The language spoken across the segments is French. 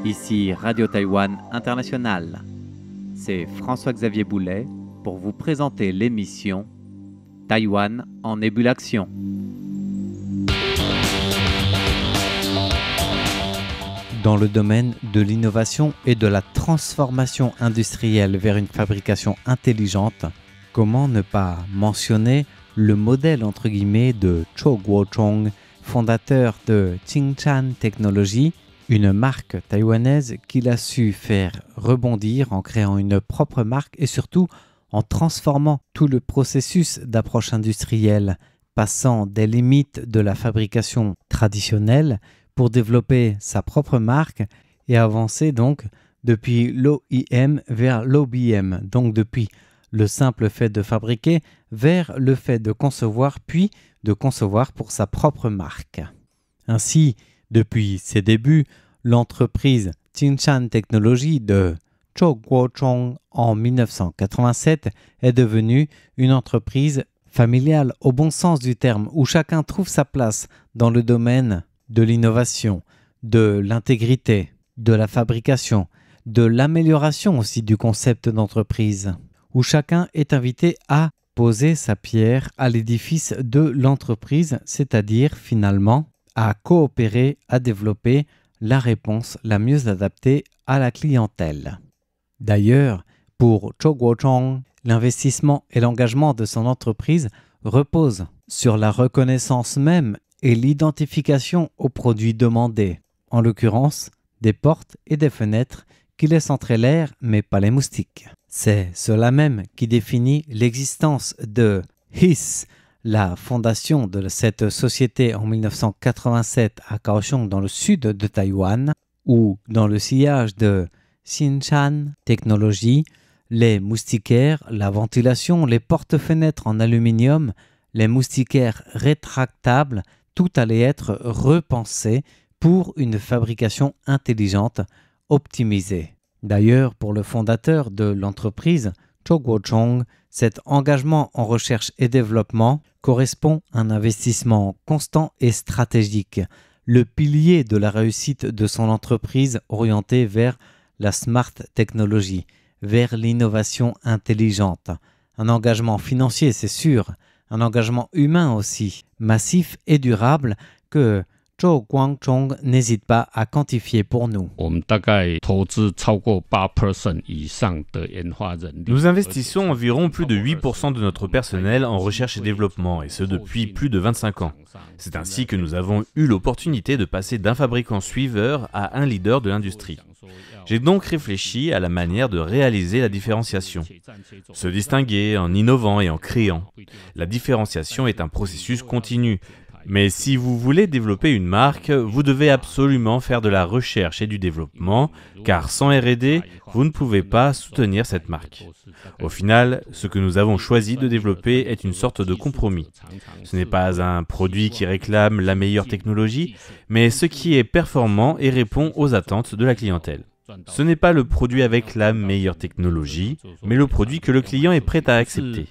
Ici Radio Taïwan International. C'est François-Xavier Boulet pour vous présenter l'émission Taïwan en ébullition. Dans le domaine de l'innovation et de la transformation industrielle vers une fabrication intelligente, comment ne pas mentionner le modèle entre guillemets de Cho Guochong, fondateur de Tsingshan Technology, une marque taïwanaise qu'il a su faire rebondir en créant une propre marque et surtout en transformant tout le processus d'approche industrielle, passant des limites de la fabrication traditionnelle pour développer sa propre marque et avancer donc depuis l'OEM vers l'OBM, donc depuis le simple fait de fabriquer vers le fait de concevoir puis de concevoir pour sa propre marque. Ainsi, depuis ses débuts, l'entreprise Tsingshan Technology de Cho Guochong en 1987 est devenue une entreprise familiale au bon sens du terme où chacun trouve sa place dans le domaine de l'innovation, de l'intégrité, de la fabrication, de l'amélioration aussi du concept d'entreprise, où chacun est invité à poser sa pierre à l'édifice de l'entreprise, c'est-à-dire finalement à coopérer, à développer la réponse la mieux adaptée à la clientèle. D'ailleurs, pour Cho Guochong, l'investissement et l'engagement de son entreprise reposent sur la reconnaissance même et l'identification aux produits demandés, en l'occurrence des portes et des fenêtres qui laissent entrer l'air mais pas les moustiques. C'est cela même qui définit l'existence de HIS, la fondation de cette société en 1987 à Kaohsiung dans le sud de Taïwan, où dans le sillage de Tsingshan Technology, les moustiquaires, la ventilation, les porte-fenêtres en aluminium, les moustiquaires rétractables, tout allait être repensé pour une fabrication intelligente, optimisée. D'ailleurs, pour le fondateur de l'entreprise, Cho Guochong, cet engagement en recherche et développement correspond à un investissement constant et stratégique, le pilier de la réussite de son entreprise orientée vers la smart technology, vers l'innovation intelligente. Un engagement financier, c'est sûr, un engagement humain aussi, massif et durable que Cho Guochong n'hésite pas à quantifier pour nous. Nous investissons environ plus de 8% de notre personnel en recherche et développement, et ce depuis plus de 25 ans. C'est ainsi que nous avons eu l'opportunité de passer d'un fabricant suiveur à un leader de l'industrie. J'ai donc réfléchi à la manière de réaliser la différenciation. Se distinguer en innovant et en créant. La différenciation est un processus continu. Mais si vous voulez développer une marque, vous devez absolument faire de la recherche et du développement, car sans R&D, vous ne pouvez pas soutenir cette marque. Au final, ce que nous avons choisi de développer est une sorte de compromis. Ce n'est pas un produit qui réclame la meilleure technologie, mais ce qui est performant et répond aux attentes de la clientèle. Ce n'est pas le produit avec la meilleure technologie, mais le produit que le client est prêt à accepter.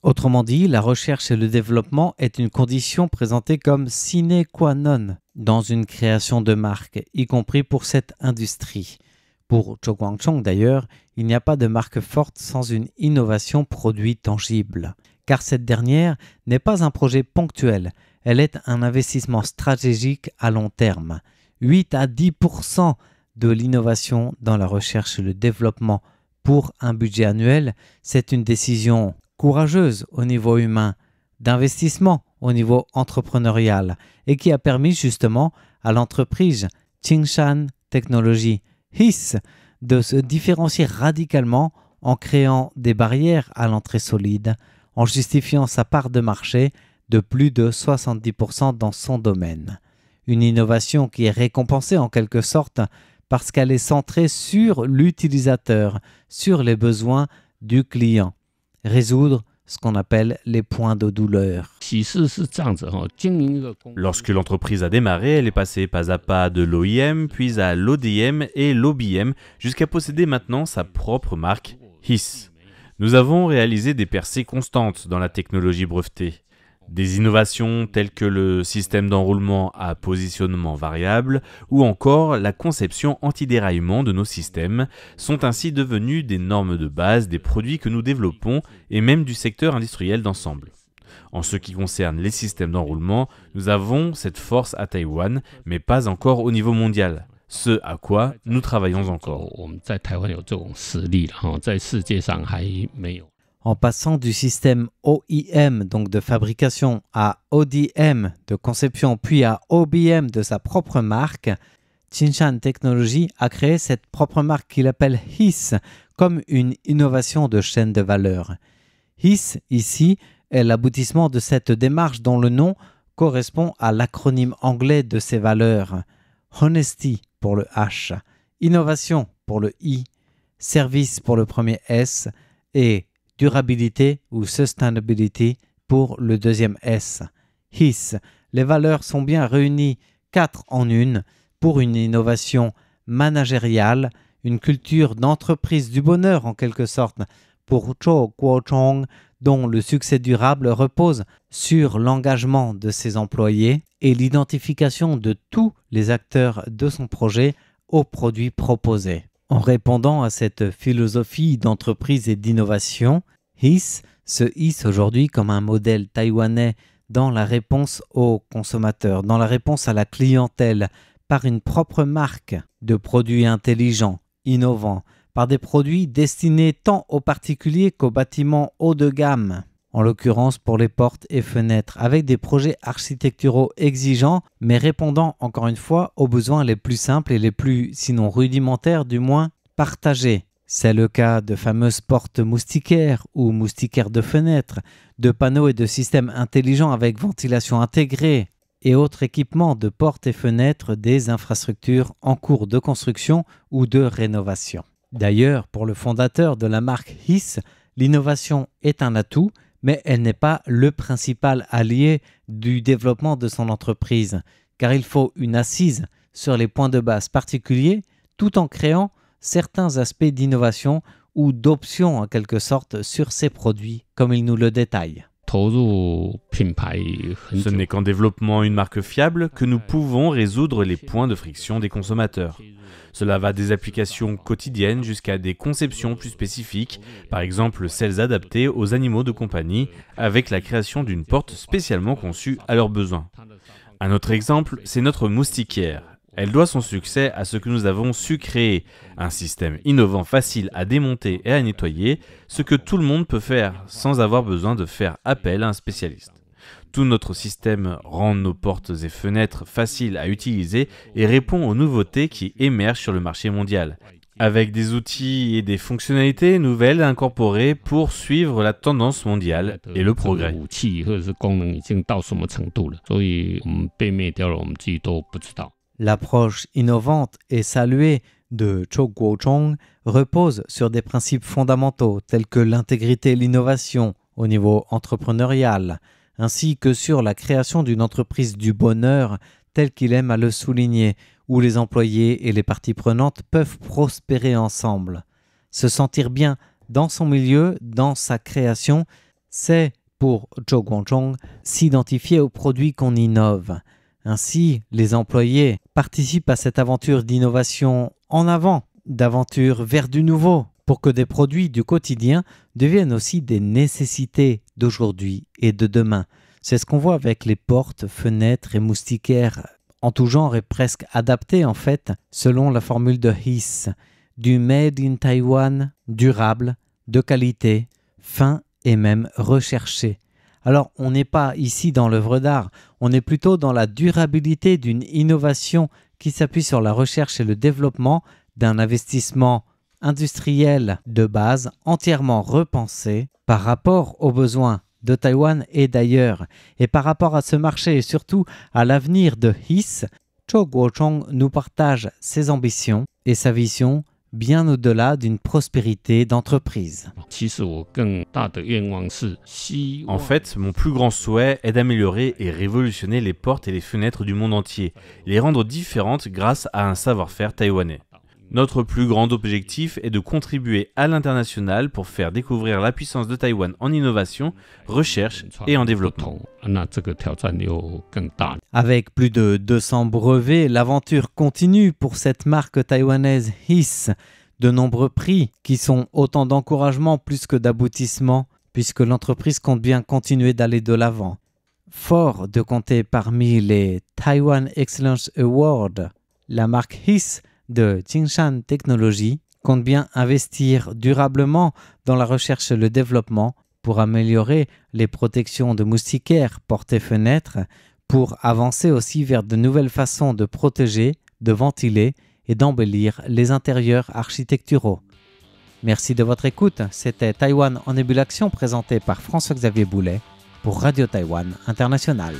Autrement dit, la recherche et le développement est une condition présentée comme sine qua non dans une création de marque, y compris pour cette industrie. Pour Cho Guochong d'ailleurs, il n'y a pas de marque forte sans une innovation produit tangible, car cette dernière n'est pas un projet ponctuel. Elle est un investissement stratégique à long terme. 8 à 10% de l'innovation dans la recherche et le développement pour un budget annuel, c'est une décision courageuse au niveau humain, d'investissement au niveau entrepreneurial et qui a permis justement à l'entreprise Tsingshan Technology, HIS, de se différencier radicalement en créant des barrières à l'entrée solide, en justifiant sa part de marché de plus de 70% dans son domaine. Une innovation qui est récompensée en quelque sorte parce qu'elle est centrée sur l'utilisateur, sur les besoins du client. Résoudre ce qu'on appelle les points de douleur. Lorsque l'entreprise a démarré, elle est passée pas à pas de l'OEM, puis à l'ODM et l'OBM, jusqu'à posséder maintenant sa propre marque HISS. Nous avons réalisé des percées constantes dans la technologie brevetée. Des innovations telles que le système d'enroulement à positionnement variable ou encore la conception anti-déraillement de nos systèmes sont ainsi devenus des normes de base des produits que nous développons et même du secteur industriel d'ensemble. En ce qui concerne les systèmes d'enroulement, nous avons cette force à Taïwan, mais pas encore au niveau mondial. Ce à quoi nous travaillons encore. En passant du système OEM, donc de fabrication, à ODM, de conception, puis à OBM de sa propre marque, Tsingshan Technology a créé cette propre marque qu'il appelle HISS, comme une innovation de chaîne de valeur. HISS, ici, est l'aboutissement de cette démarche dont le nom correspond à l'acronyme anglais de ces valeurs. Honesty pour le H, innovation pour le I, service pour le premier S et durabilité ou sustainability pour le deuxième S. HISS, les valeurs sont bien réunies 4 en une pour une innovation managériale, une culture d'entreprise du bonheur en quelque sorte pour Cho Kuo Chong, dont le succès durable repose sur l'engagement de ses employés et l'identification de tous les acteurs de son projet aux produits proposés. En répondant à cette philosophie d'entreprise et d'innovation, HISS se hisse aujourd'hui comme un modèle taïwanais dans la réponse aux consommateurs, dans la réponse à la clientèle, par une propre marque de produits intelligents, innovants, par des produits destinés tant aux particuliers qu'aux bâtiments haut de gamme, en l'occurrence pour les portes et fenêtres, avec des projets architecturaux exigeants, mais répondant encore une fois aux besoins les plus simples et les plus, sinon rudimentaires, du moins partagés. C'est le cas de fameuses portes moustiquaires ou moustiquaires de fenêtres, de panneaux et de systèmes intelligents avec ventilation intégrée et autres équipements de portes et fenêtres des infrastructures en cours de construction ou de rénovation. D'ailleurs, pour le fondateur de la marque HISS, l'innovation est un atout, mais elle n'est pas le principal allié du développement de son entreprise, car il faut une assise sur les points de base particuliers tout en créant certains aspects d'innovation ou d'options en quelque sorte sur ces produits, comme il nous le détaille. Ce n'est qu'en développant une marque fiable que nous pouvons résoudre les points de friction des consommateurs. Cela va des applications quotidiennes jusqu'à des conceptions plus spécifiques, par exemple celles adaptées aux animaux de compagnie, avec la création d'une porte spécialement conçue à leurs besoins. Un autre exemple, c'est notre moustiquaire. Elle doit son succès à ce que nous avons su créer, un système innovant facile à démonter et à nettoyer, ce que tout le monde peut faire sans avoir besoin de faire appel à un spécialiste. Tout notre système rend nos portes et fenêtres faciles à utiliser et répond aux nouveautés qui émergent sur le marché mondial, avec des outils et des fonctionnalités nouvelles incorporées pour suivre la tendance mondiale et le progrès. L'approche innovante et saluée de Cho Kuo Chong repose sur des principes fondamentaux tels que l'intégrité et l'innovation au niveau entrepreneurial, ainsi que sur la création d'une entreprise du bonheur telle qu'il aime à le souligner, où les employés et les parties prenantes peuvent prospérer ensemble. Se sentir bien dans son milieu, dans sa création, c'est, pour Cho Kuo Chong, s'identifier aux produits qu'on innove. Ainsi, les employés participent à cette aventure d'innovation en avant, d'aventure vers du nouveau, pour que des produits du quotidien deviennent aussi des nécessités d'aujourd'hui et de demain. C'est ce qu'on voit avec les portes, fenêtres et moustiquaires en tout genre et presque adaptés en fait selon la formule de HISS, du Made in Taiwan, durable, de qualité, fin et même recherché. Alors, on n'est pas ici dans l'œuvre d'art, on est plutôt dans la durabilité d'une innovation qui s'appuie sur la recherche et le développement d'un investissement industriel de base entièrement repensé par rapport aux besoins de Taïwan et d'ailleurs. Et par rapport à ce marché et surtout à l'avenir de HISS, Cho Kuo Chong nous partage ses ambitions et sa vision bien au-delà d'une prospérité d'entreprise. En fait, mon plus grand souhait est d'améliorer et révolutionner les portes et les fenêtres du monde entier, et les rendre différentes grâce à un savoir-faire taïwanais. Notre plus grand objectif est de contribuer à l'international pour faire découvrir la puissance de Taïwan en innovation, recherche et en développement. Avec plus de 200 brevets, l'aventure continue pour cette marque taïwanaise HIS. De nombreux prix qui sont autant d'encouragements plus que d'aboutissements, puisque l'entreprise compte bien continuer d'aller de l'avant. Fort de compter parmi les Taiwan Excellence Awards, la marque HIS de Tsingshan Technology compte bien investir durablement dans la recherche et le développement pour améliorer les protections de moustiquaires, portes et fenêtres, pour avancer aussi vers de nouvelles façons de protéger, de ventiler et d'embellir les intérieurs architecturaux. Merci de votre écoute. C'était Taïwan en ébullition présenté par François-Xavier Boulet pour Radio Taïwan International.